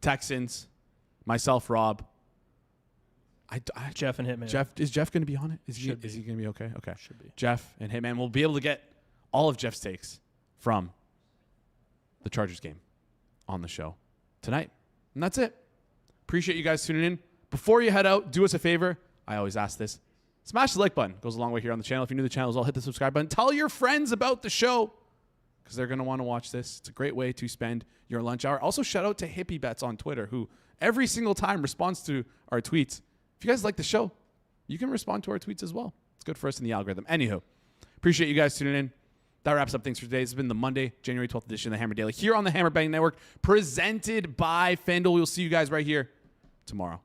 [SPEAKER 1] Texans, myself, Rob.
[SPEAKER 2] Jeff and Hitman.
[SPEAKER 1] Is Jeff going to be on it? Is he going to be okay? Okay.
[SPEAKER 2] Should be.
[SPEAKER 1] Jeff and Hitman will be able to get all of Jeff's takes from the Chargers game on the show tonight. And that's it. Appreciate you guys tuning in. Before you head out, do us a favor. I always ask this. Smash the like button. Goes a long way here on the channel. If you're new to the channel as well, hit the subscribe button. Tell your friends about the show because they're going to want to watch this. It's a great way to spend your lunch hour. Also, shout out to Hippie Bets on Twitter, who every single time responds to our tweets. If you guys like the show, you can respond to our tweets as well. It's good for us in the algorithm. Anywho, appreciate you guys tuning in. That wraps up things for today. This has been the Monday, January 12th edition of the Hammer Daily here on the Hammer Betting Network, presented by FanDuel. We'll see you guys right here tomorrow.